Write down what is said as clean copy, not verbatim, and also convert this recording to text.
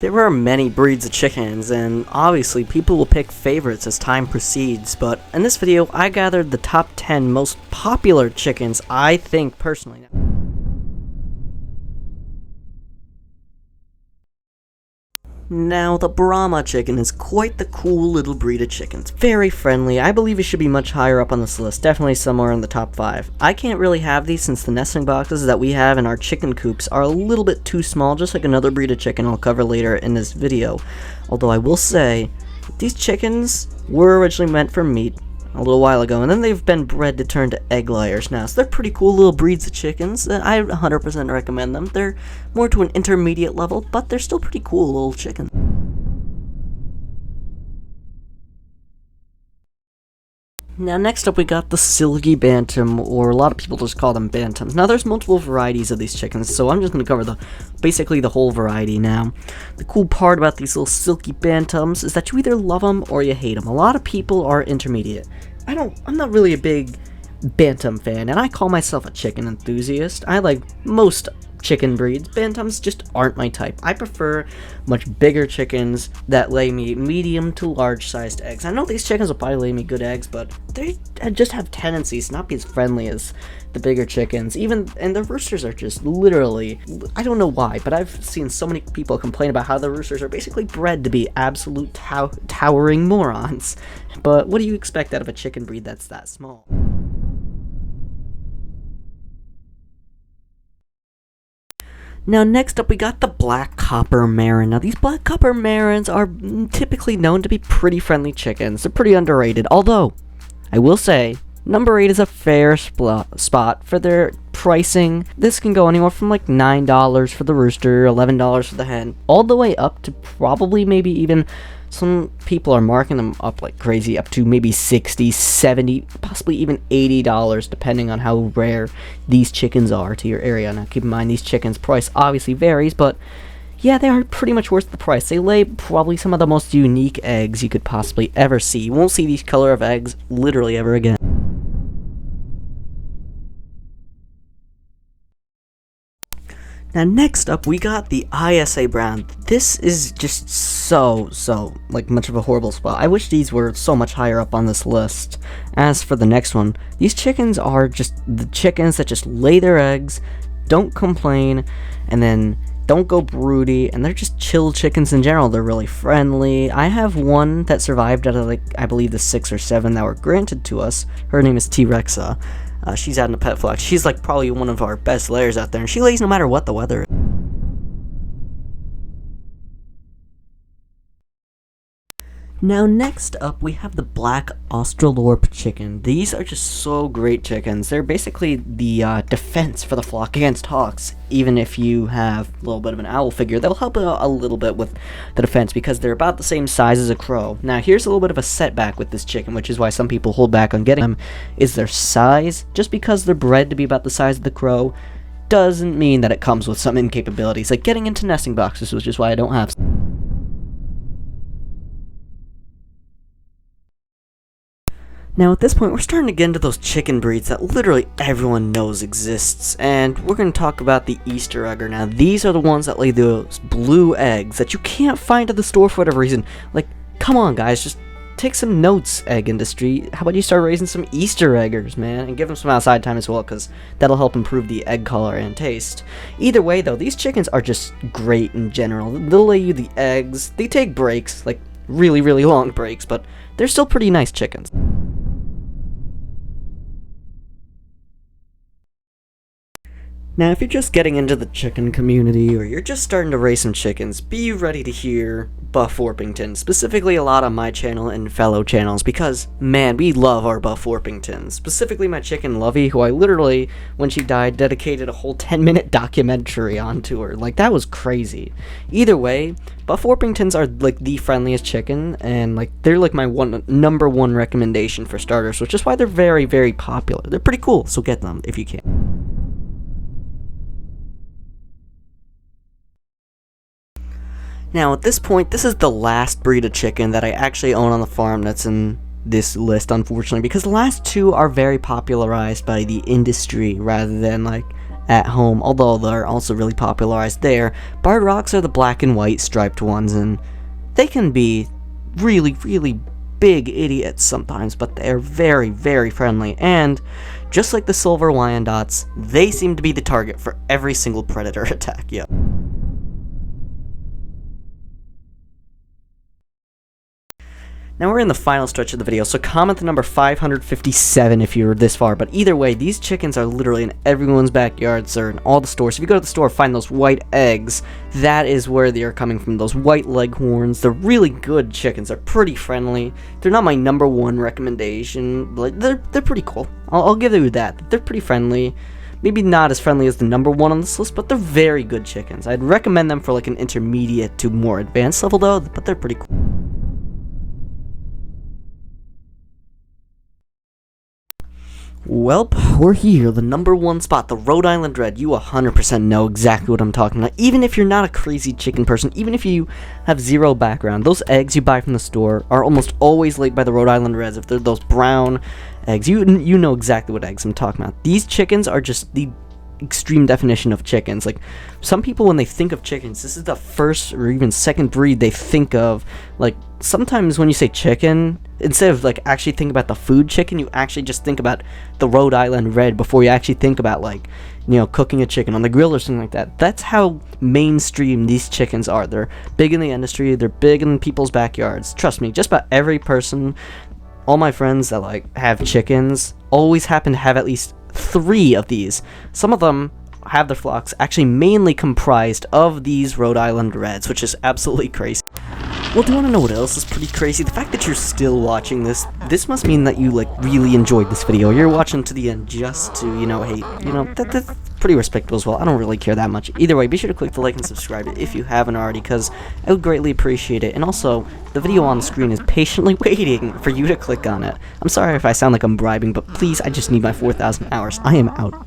There are many breeds of chickens, and obviously people will pick favorites as time proceeds, but in this video I gathered the top 10 most popular chickens I think personally. Now, the Brahma chicken is quite the cool little breed of chickens. Very friendly. I believe it should be much higher up on this list, definitely somewhere in the top 5. I can't really have these since the nesting boxes that we have in our chicken coops are a little bit too small, just like another breed of chicken I'll cover later in this video. Although I will say, these chickens were originally meant for meat a little while ago, and then they've been bred to turn to egg layers now, so they're pretty cool little breeds of chickens. I 100% recommend them. They're more to an intermediate level, but they're still pretty cool little chickens. Now next up we got the Silkie Bantam, or a lot of people just call them Bantams. Now there's multiple varieties of these chickens, so I'm just going to cover basically the whole variety now. The cool part about these little Silkie Bantams is that you either love them or you hate them. A lot of people are intermediate. I'm not really a big Bantam fan, and I call myself a chicken enthusiast. I like most chicken breeds. Bantams just aren't my type. I prefer much bigger chickens that lay me medium to large sized eggs. I know these chickens will probably lay me good eggs, but they just have tendencies to not be as friendly as the bigger chickens. And the roosters are just literally, I don't know why, but I've seen so many people complain about how the roosters are basically bred to be absolute towering morons. But what do you expect out of a chicken breed that's that small? Now next up we got the black copper Maran. Now these black copper Marans are typically known to be pretty friendly chickens. They're pretty underrated, although I will say number 8 is a fair spot for their pricing. This can go anywhere from like $9 for the rooster, $11 for the hen, all the way up to probably maybe even some people are marking them up like crazy, up to maybe $60, $70, possibly even $80, depending on how rare these chickens are to your area. Now keep in mind, these chickens' price obviously varies, but yeah, they are pretty much worth the price. They lay probably some of the most unique eggs you could possibly ever see. You won't see these color of eggs literally ever again. Now next up we got the ISA brown. This is just so like much of a horrible spot. I wish these were so much higher up on this list. As for the next one, these chickens are just the chickens that just lay their eggs, don't complain, and then don't go broody, and they're just chill chickens in general. They're really friendly. I have one that survived out of like I believe the 6 or 7 that were granted to us. Her name is T-Rexa. She's out in the pet flock. She's like probably one of our best layers out there, and she lays no matter what the weather is. Now next up we have the black Australorp chicken. These are just so great chickens. They're basically the defense for the flock against hawks. Even if you have a little bit of an owl figure, they'll help out a little bit with the defense because they're about the same size as a crow. Now here's a little bit of a setback with this chicken, which is why some people hold back on getting them, is their size. Just because they're bred to be about the size of the crow doesn't mean that it comes with some incapabilities, like getting into nesting boxes, which is why I don't have some. Now at this point, we're starting to get into those chicken breeds that literally everyone knows exists, and we're going to talk about the Easter egger. Now these are the ones that lay those blue eggs that you can't find at the store for whatever reason. Like, come on guys, just take some notes, egg industry. How about you start raising some Easter eggers, man, and give them some outside time as well, because that'll help improve the egg color and taste. Either way though, these chickens are just great in general. They'll lay you the eggs. They take breaks, like really long breaks, but they're still pretty nice chickens. Now, if you're just getting into the chicken community, or you're just starting to raise some chickens, be ready to hear Buff Orpington, specifically a lot on my channel and fellow channels, because, man, we love our Buff Orpingtons. Specifically my chicken Lovey, who I literally, when she died, dedicated a whole 10-minute documentary onto her. Like, that was crazy. Either way, Buff Orpingtons are, like, the friendliest chicken, and, like, they're, like, my number one recommendation for starters, which is why they're very popular. They're pretty cool, so get them if you can. Now at this point, this is the last breed of chicken that I actually own on the farm that's in this list, unfortunately, because the last two are very popularized by the industry rather than like at home, although they're also really popularized there. Barred rocks are the black and white striped ones, and they can be really, really big idiots sometimes, but they're very, very friendly, and just like the silver Wyandottes, they seem to be the target for every single predator attack, yeah. Now we're in the final stretch of the video, so comment the number 557 if you're this far, but either way, these chickens are literally in everyone's backyards, or in all the stores. If you go to the store, find those white eggs, that is where they are coming from, those white Leghorns. They're really good chickens, they're pretty friendly. They're not my number one recommendation, but they're pretty cool. I'll give you that. They're pretty friendly. Maybe not as friendly as the number one on this list, but they're very good chickens. I'd recommend them for like an intermediate to more advanced level though, but they're pretty cool. Welp, we're here, the number one spot, the Rhode Island Red. You 100% know exactly what I'm talking about. Even if you're not a crazy chicken person, even if you have zero background, those eggs you buy from the store are almost always laid by the Rhode Island Reds. If they're those brown eggs, you know exactly what eggs I'm talking about. These chickens are just the extreme definition of chickens. Like, some people, when they think of chickens, this is the first or even second breed they think of. Like, sometimes when you say chicken, instead of like actually think about the food chicken, you actually just think about the Rhode Island Red before you actually think about, like, you know, cooking a chicken on the grill or something like that. That's how mainstream these chickens are. They're big in the industry, they're big in people's backyards. Trust me, just about every person, all my friends that like have chickens, always happen to have at least 3 of these. Some of them have their flocks actually mainly comprised of these Rhode Island Reds, which is absolutely crazy. Well, do you want to know what else is pretty crazy? The fact that you're still watching this must mean that you, like, really enjoyed this video. You're watching to the end just to, you know, hate, you know, that's pretty respectable as well. I don't really care that much. Either way, be sure to click the like and subscribe if you haven't already, because I would greatly appreciate it. And also, the video on the screen is patiently waiting for you to click on it. I'm sorry if I sound like I'm bribing, but please, I just need my 4,000 hours. I am out. Bye.